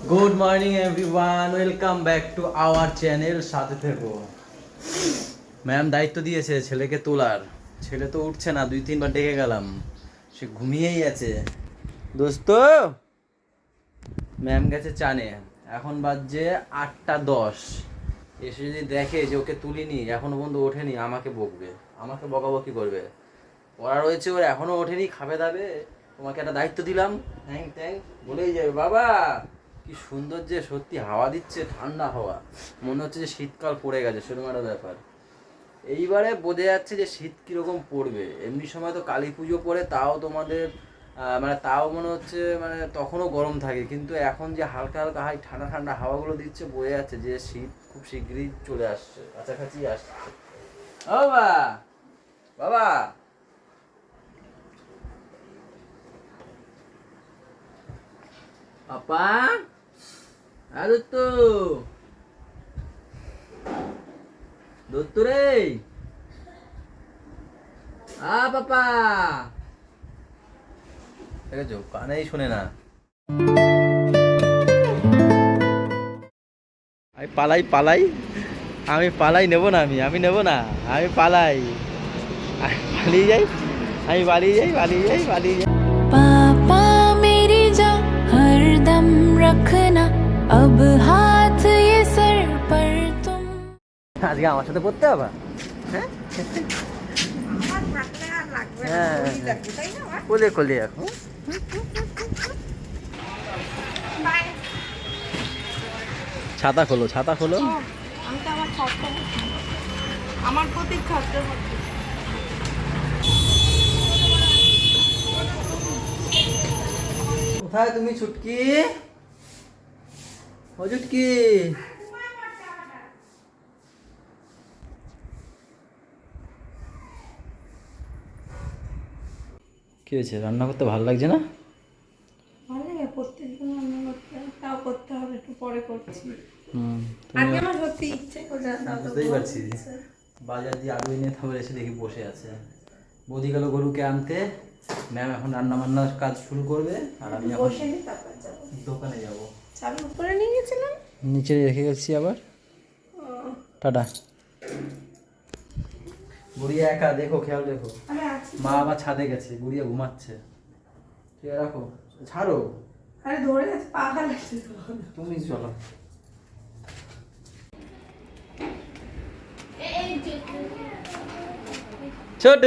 Good morning everyone, welcome back to our channel. সাথে থেকো। Ma'am দায়িত্ব দিয়েছে ছেলেকে তোলার। ছেলে তো উঠছে না, 2-3 বার ডেকে গেলাম, সে ঘুমিয়েই আছে। দোস্ত, ম্যাম গেছে চানে, এখন বাজছে 8টা 10। এসে যদি দেখে যে ওকে তুলিনি, এখনো পর্যন্ত ওঠেনি, আমাকে বকবে, আমাকে বকাবকি করবে। পড়া রয়েছে ওর, এখনো ওঠেনি, খাবে দাবে। তোমাকে একটা দায়িত্ব দিলাম, থ্যাংক থ্যাংক বলেই যাবে। বাবা কি সুন্দর যে সত্যি হাওয়া দিচ্ছে, ঠান্ডা হাওয়া, মনে হচ্ছে যে শীতকাল পড়ে গেছে, সেরকম একটা ব্যাপার। এইবারে বোঝা যাচ্ছে যে শীত কীরকম পড়বে। এমনি সময় তো কালী পুজো পড়ে, তাও তোমাদের মানে তাও মনে হচ্ছে মানে তখনও গরম থাকে, কিন্তু এখন যে হালকা হালকা ঠান্ডা ঠান্ডা হাওয়াগুলো দিচ্ছে, বোঝা যাচ্ছে যে শীত খুব শীঘ্রই চলে আসছে, কাছাকাছি আসছে। ও বাবা, বাবা, পাপা, হ্যাঁ দত্ত, দত্ত রে, পাপা, দেখেছো কানেই শোনে না। আমি পালাই পালাই, আমি পালাই, নেবো না, আমি নেবো না, আমি পালাই, আমি পালিয়ে যাই, আমি পালিয়ে যাই, পালিয়ে যাই, পালিয়ে যাই। पापा मेरी जान हरदम रखना अब हाथ ये सर पर तुम। আজকে আমার সাথে পড়তে হবে। হ্যাঁ হ্যাঁ, কোলে কোলে এখন। ছাতা খোলো, ছাতা খোলো। আমি তো আমার প্রতীক্ষা কোথায় তুমি ছুটকি? ও ছুটকি, কি হয়েছে? রান্না করতে ভালো লাগছে না? ভালো লাগে প্রত্যেকদিন রান্না করতে, তাও করতে হবে, একটু পরে করছি। তুমি আজকে আমার সত্যি ইচ্ছে করে রান্না করতে। বুঝতেই পারছি, বাজার দিয়ে আলু এনে তারপরে এসে দেখি বসে আছে। বৌদি গেল গরুকে আনতে, ম্যাম এখন রান্না বান্নার কাজ শুরু করবে, আর আমি এখন বসে নি, তারপর যাবো। দোকানে যাব। চাবি উপরে নিয়ে গেছিলাম, নিচে রেখে গেছি আবার। টাটা। গুড়িয়া একা, দেখো, খেয়াল রেখো। আমি আছি। মা আবার ছাদে গেছে, গুড়িয়া ঘুমাচ্ছে। ঠিক আছে, রাখো, ছাড়ো। আরে ধরে আছে, পাখা লাগছে তো। তুমি চলো। ছোট,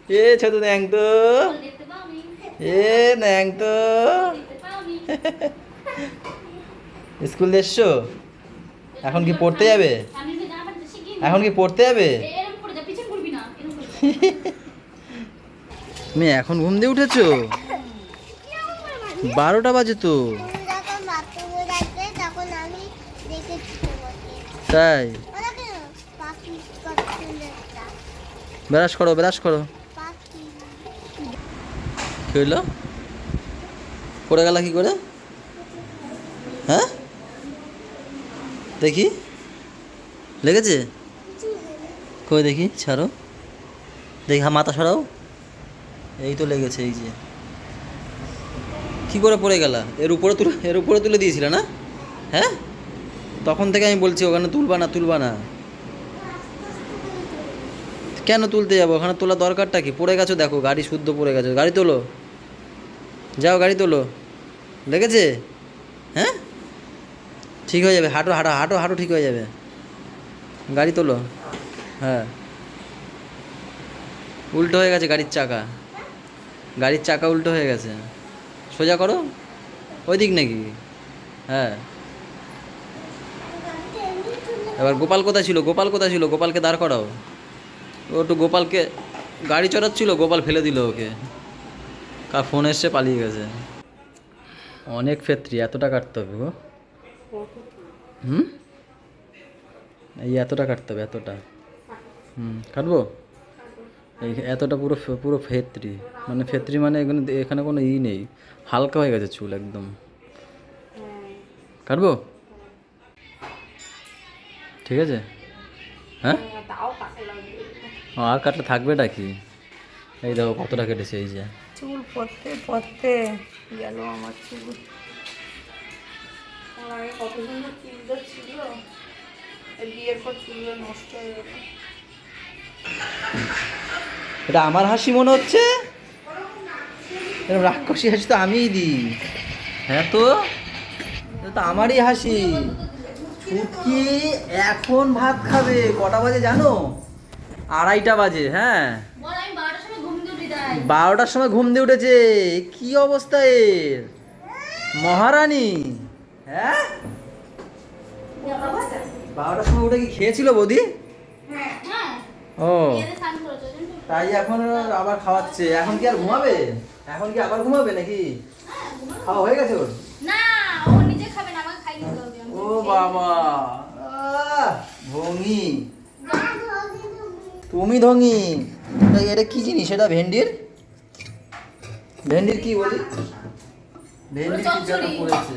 এ ছোট ন্যাং তো, এ ন্যাং তো, স্কুল এসছো? এখন কি পড়তে যাবে? এখন কি পড়তে যাবে? তুমি এখন ঘুম দিয়ে উঠেছো? 12টা বাজে তো। তাই? ব্রাশ করো, ব্রাশ করো। কি হইলো? পড়ে গেল কি করে? হ্যাঁ, দেখি, লেগেছে? কই দেখি, ছাড়ো দেখি, হ্যাঁ মাথা সরাও। এই তো লেগেছে, এই যে। কি করে পড়ে গেলা? এর উপরে তুলে দিয়েছিলে না? হ্যাঁ, তখন থেকে আমি বলছি ওখানে তুলবা না, তুলবা না। কেন তুলতে যাবো? ওখানে তোলার দরকারটা কি? পড়ে গেছো, দেখো গাড়ি শুদ্ধ পড়ে গেছো। গাড়ি তোলো, যাও গাড়ি তোলো। লেগেছে? হ্যাঁ, ঠিক হয়ে যাবে, হাঁটো হাঁটো হাঁটো হাঁটো, ঠিক হয়ে যাবে। গাড়ি তোলো। হ্যাঁ, উল্টো হয়ে গেছে গাড়ির চাকা, গাড়ির চাকা উল্টো হয়ে গেছে। সোজা করো, ওই দিক নাকি? হ্যাঁ, এবার গোপাল কোথায় ছিল? গোপাল কোথায় ছিল? গোপালকে দাঁড় করাও। ও একটু গোপালকে, গাড়ি চড়াচ্ছিল, গোপাল ফেলে দিল ওকে, কার ফোন এসছে, পালিয়ে গেছে। অনেক ফেত্রি, এতটা কাটতে হবে গো। এই এতটা কাটতে হবে, এতটা। কাটবো? এই এতটা পুরো পুরো ফেত্রি, মানে ফেত্রি মানে এখানে এখানে কোনো ই নেই, হালকা হয়ে গেছে চুল একদম। কাটবো? ঠিক আছে। হ্যাঁ, আর কাটলে থাকবেটা কি? এই দেখো কতটা কেটেছে, এই যে। চুল পড়তে পড়তে গেল আমার চুল। আমার আগে কত সুন্দর চুলটা ছিল, এই বিয়ের পর চুলটা নষ্ট হয়ে গেল। এটা আমার হাসি মনে হচ্ছে, এরকম রাক্ষসী হাসি তো আমিই দিই। হ্যাঁ তো, এটা তো আমারই হাসি। ছুটকি এখন ভাত খাবে, কটা বাজে জানো? 2:30 বাজে। হ্যাঁ, 12টার সময় ঘুম দিয়ে উঠেছে। কি অবস্থা এর, মহারানী? হ্যাঁ, 12টার সময় উঠে কি খেয়েছিল বৌদি? ও তাই এখন আবার খাওয়াচ্ছে। এখন কি আর ঘুমাবে? এখন কি আবার ঘুমাবে নাকি? খাওয়া হয়ে গেছে ওর? ও বাবা, ভঙ্গি, তুমি ঢঙ্গি। এটা কি জিনিস? এটা ভেন্ডির কি বলি? ভেন্ডির কিছু একটা পড়েছে।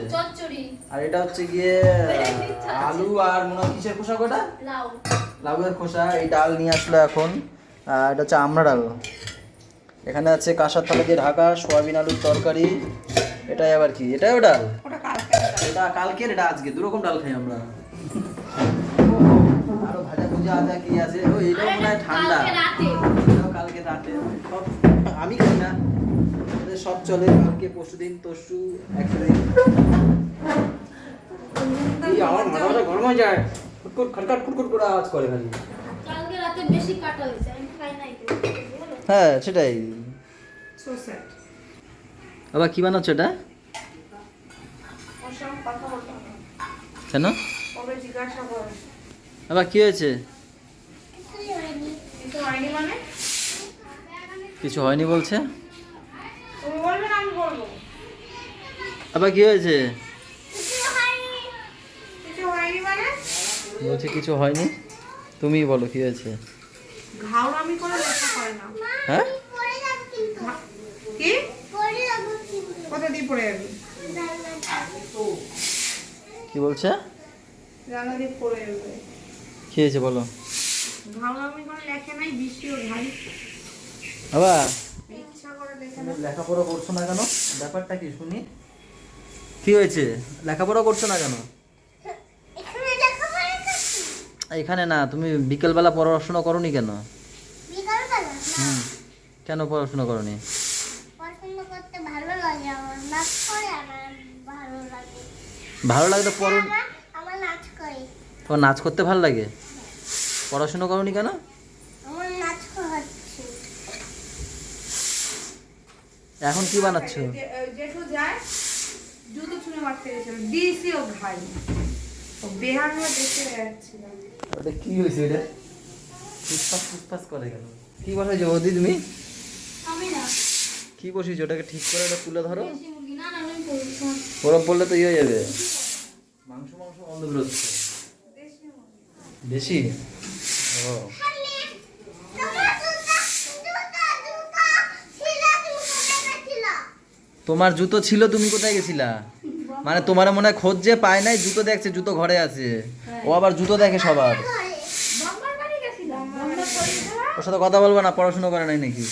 আর এটা হচ্ছে গিয়ে আলু আর মনে হয় কিসের খোসা? কটা লাউয়ের খোসা। এই ডাল নিয়ে আসলো এখন। এটা হচ্ছে আমড়া ডাল। এখানে আছে কাঁসার থালা দিয়ে ঢাকা সয়াবিন আলুর তরকারি। এটাই আবার কি? এটাও ডাল? এটা কালকের, এটা আজকে। দুরকম ডাল খাই আমরা। আরো ভাজা ভুজা আজা কি আছে? ও এটাও মনে হয় ঠান্ডা। এটাও কালকে রাতে। সব আমি খাই না, এদের সব চলে। কালকে পরশুদিন তরশু একদিন। আমার মাথাটা গরম হয়ে যায়, খুটখুট খটখট খুটখুট করে আওয়াজ করে খালি। কালকে রাতে বেশি কাটা হয়েছে, আমি খাই নাই তো। হ্যাঁ সেটাই। So sad. আবার কি বানাচ্ছ এটা? ওর সঙ্গে কথা বলতে হবে। কেন? ওকে জিজ্ঞাসা কর। আবার কি হয়েছে? কিছু হয়নি মানে? কিছু হয়নি বলছে। তুমি বলবে না আমি বলবো? আবার কি হয়েছে? কিছু হয়নি মানে? বলছে কিছু হয়নি। তুমিই বলো কি হয়েছে। ঘাওড়ামি করে লেখা করে না। হ্যাঁ, কি? কোথা দিয়ে পড়ে যাবি? কি বলছে? জানলা দিয়ে পড়ে যাবে। কি হয়েছে বলো। ঘাওড়ামি করে লেখে নাই, বৃষ্টিও ভাই। আবার ইচ্ছা করে লেখে না। লেখাপড়া করছো না কেন? ব্যাপারটা কি শুনি। কি হয়েছে? লেখাপড়া করছো না কেন? এখানে না, তুমি বিকেলবেলা পড়াশোনা করোনি কেন? হুম, কেন পড়াশোনা করোনি? পছন্দ করতে ভালো লাগে আমার, নাচ করে আমার ভালো লাগে। ভালো লাগতো পড়ো। আমার নাচ করে, তোমার নাচ করতে ভালো লাগে, পড়াশোনা করোনি কেন? আমার নাচ হচ্ছে। এখন কি বানাচ্ছ? জেঠু যায় জুতো ছুঁড়ে মারতে গেছিল, দিয়েছি ও ভাই। ও বেহার হয়ে দেখে যাচ্ছিল। ওটা কি হয়েছে? এটা ফুসফাস ফুসফাস করে কেন? কি বসাইছো বৌদি তুমি? আমি না কি বসিয়েছো? ওটাকে ঠিক করে ওটা তুলে ধরো। দেশি মুরগি, না না আমি বলছি। গরম পড়লে তো ইয়ে হয়ে যাবে। মাংস গন্ধ বেরোচ্ছে। দেশি? ও তোমার জুতো ছিল, তুমি কোথায় গেছিলা? মানে তোমার মনে হয় খোঁজ যে পায় নাই, জুতো দেখছে, জুতো ঘরে আছে। ও আবার জুতো দেখে সবার। বাবার বাড়ি গেছিলাম, বাবার বাড়ি গেছিলাম ওর সাথে কথা বলবা না, পড়াশোনা করে নাই নাকি?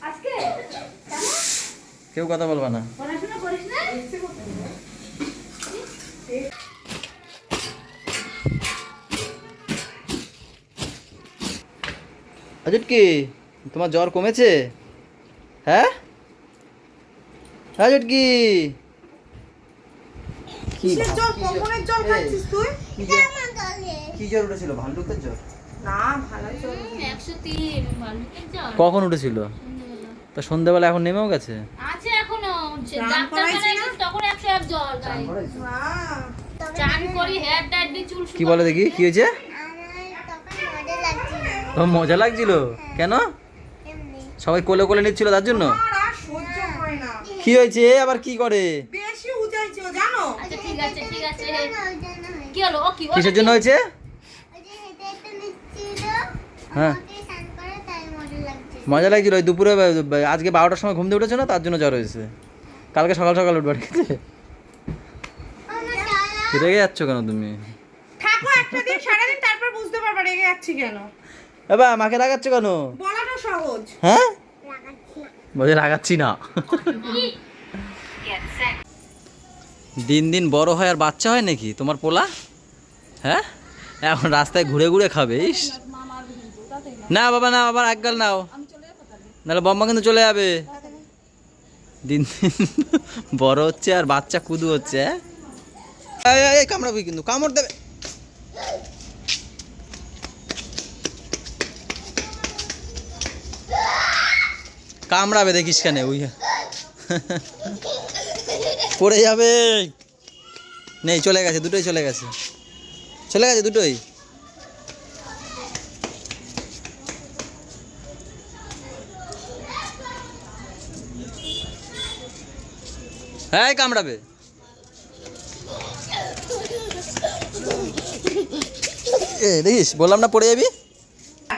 আজকে। কেন কেউ কথা বলবা না। পড়াশোনা করিস না? কি তোমার জ্বর কমেছে? হ্যাঁ কি কি কিসের জল? কখনের জল খাচ্ছিস তুই? কি জ্বর উঠেছিল? ভাল্লুকের জ্বর? না, ভালোই জল। 103 ভালুকের জ্বর। কখন উঠেছিল? সন্ধ্যাবেলা। তা সন্ধ্যাবেলা এখন নেমেও গেছে? আছে এখনো, স্নান ডাক্তারখানায় করাইছি না? গেছি তখন 101 জ্বর গায়ে। না, চান করি, হেয়ার ডায়েট দিয়ে চুল কি বলে দেখি, কি হয়েছে? ও মজা লাগছিল কেন? সবাই কোলে কোলে নিচ্ছিল তার জন্য? আমার আর সহ্য হয় না। কি হয়েছে? আবার কি করে? বেশি উজাইছে ও, জানো? আচ্ছা ঠিক আছে ঠিক আছে। কি হলো? ও কি? কিসের জন্য হয়েছে? হ্যাঁ, মজা লাগছিল। ওই দুপুরে আজকে 12টার সময় ঘুম দিয়ে উঠেছে না, তার জন্য জ্বর হয়েছে। কালকে সকাল সকাল উঠবে খেতে। রেগে যাচ্ছ কেন তুমি? থাকো একটা দিন, সারাদিন, তারপর বুঝতে পারবা রেগে যাচ্ছি কেন। এবার মাকে রাগাচ্ছ কেন? বলাটা সহজ। হ্যাঁ, বলছে রাগাচ্ছি না। দিন দিন বড় হয় আর বাচ্চা হয় নাকি তোমার পোলা? হ্যাঁ, এখন রাস্তায় ঘুরে ঘুরে খাবে। ইস না বাবা, না বাবা, এক গাল নাও, নাহলে বম্মা কিন্তু চলে যাবে। দিন দিন বড় হচ্ছে আর বাচ্চা কুদু হচ্ছে। হ্যাঁ, এই কামড়াবি কিন্তু, কামড় দেবে। কামড়াবে দেখিস কেন, ওই পড়ে যাবে। নেই, চলে গেছে, দুটোই চলে গেছে, চলে গেছে দুটোই। হ্যাঁ, কামড়াবে। দেখিস, বললাম না পড়ে যাবি।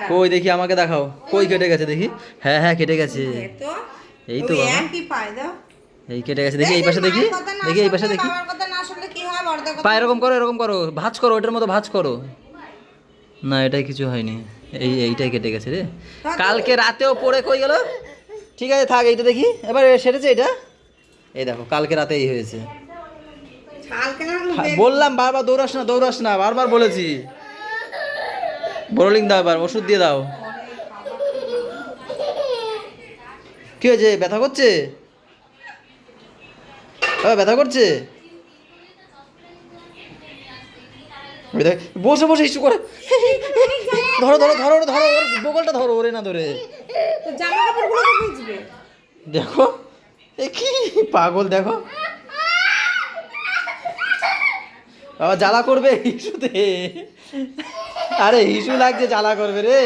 কই দেখি, আমাকে দেখাও, কই কেটে গেছে দেখি। হ্যাঁ হ্যাঁ, কেটে গেছে। এই তো বাবা, এই কেটে গেছে। দেখি এই পাশে, দেখি দেখি এই পাশে, দেখি। পা এরকম করো, এরকম করো, ভাঁজ করো, ওটার মতো ভাঁজ করো। না, এটাই কিছু হয়নি, এইটাই কেটে গেছে রে। কালকে রাতেও পড়ে কই গেল। ঠিক আছে, থাক, এইটা দেখি এবার সেরেছে এটা। এই দেখো, কালকে রাতে এই হয়েছে। বললাম বারবার দৌড়াস না, দৌড়াস না, বারবার বলেছি। বোরোলিং দাও, এবার ওষুধ দিয়ে দাও। কি হয়েছে, ব্যথা করছে? ব্যথা করছে? বসে বসে ইস্যু করে। ধরো ধরো ধরো ধরো, ওর বগলটা ধরো, ওরে না ধরে। দেখো এ কি পাগল, দেখো বাবা, জ্বালা করবে ইস্যুতে। আরে ইস্যু লাগছে, জ্বালা করবে রে।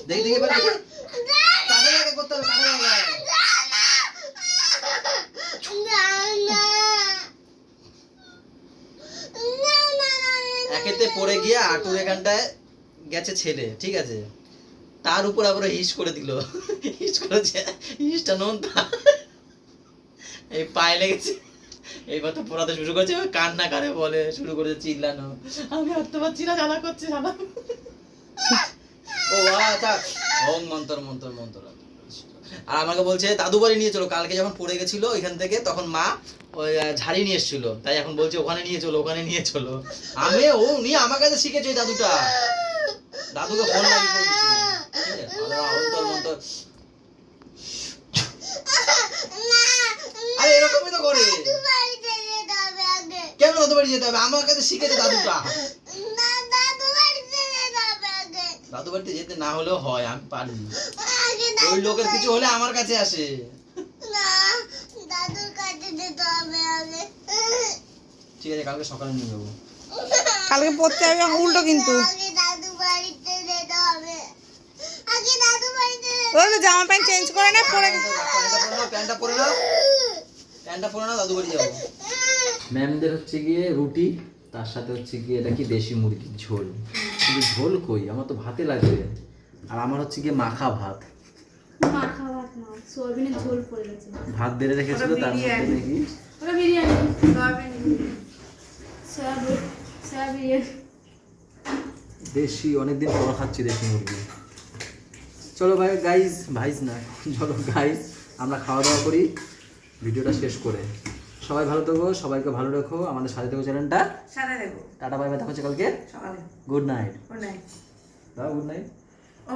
দেখি দেখি, এবার দেখি। কাঁধে লাগে করতে হবে, কাঁধে লাগে। একেতে পড়ে গিয়ে হাঁটুর এখানটায় গেছে ছেলে, ঠিক আছে, তার উপর আবার হিস করে দিল। হিস করেছে, হিসটা নোনতা এই পায়ে লেগেছে। এইবার তো পড়াতে শুরু করেছে, কান্না করে বলে শুরু করেছে, চিল্লানো, আমি হাঁটতে পারছি না, জ্বালা করছে, জ্বালা। ও আচ্ছা, ওম মন্তর মন্তর মন্তর। আর আমাকে বলছে দাদু বাড়ি নিয়ে চলো। কালকে যখন পড়ে গেছিল ওইখান থেকে, তখন মা ওই ঝাড়ি নিয়ে এসেছিল, তাই এখন বলছে ওখানে নিয়ে চলো, ওখানে নিয়ে চলো। আমি ও নিয়ে আমার কাছে শিখেছে ওই দাদুটা। দাদুকে ফোন লাগিয়ে বলছি, মন্তর মন্তর। আরে এরকমই তো করে। কেন দাদু বাড়ি যেতে হবে? আমার কাছে শিখেছে দাদুটা। দাদু বাড়িতে যেতে না হলেও হয়, আমি পারি। ওই লোকের কিছু হলে আমার কাছে আসে। ঠিক আছে, কালকে সকালে নিয়ে যাবো। কালকে পড়তে হবে উল্টো কিন্তু। জামা প্যান্ট চেঞ্জ করে না, পরে প্যান্টটা পরে নাও, প্যান্টটা পরে নাও, দাদু বাড়ি যাবো। ম্যামদের হচ্ছে গিয়ে রুটি, তার সাথে হচ্ছে গিয়ে এটা কি দেশি মুরগির ঝোল। কিন্তু ঝোল কই, আমার তো ভাতে লাগবে। আর আমার হচ্ছে গিয়ে মাখা ভাত। মাখা ভাত না, সোয়াবিনের ঝোল পড়ে গেছে। ভাত বেড়ে রেখেছিল, তার মধ্যে নাকি ওটা বিরিয়ানি, সোয়াবিন দেশি, অনেকদিন পর খাচ্ছি দেশি মুরগি। চলো ভাই গাইজ, ভাইজ না, চলো গাইজ, আমরা খাওয়া দাওয়া করি ভিডিওটা শেষ করে। সবাই ভালো থাকো, সবাইকে ভালো রেখো, আমাদের সাথে থেকো, চ্যানেলটা সাথে দেবো। টাটা, বাই বাই, দেখা হচ্ছে কালকে। সকালে গুড নাইট। Good night. দাও গুড নাইট। ও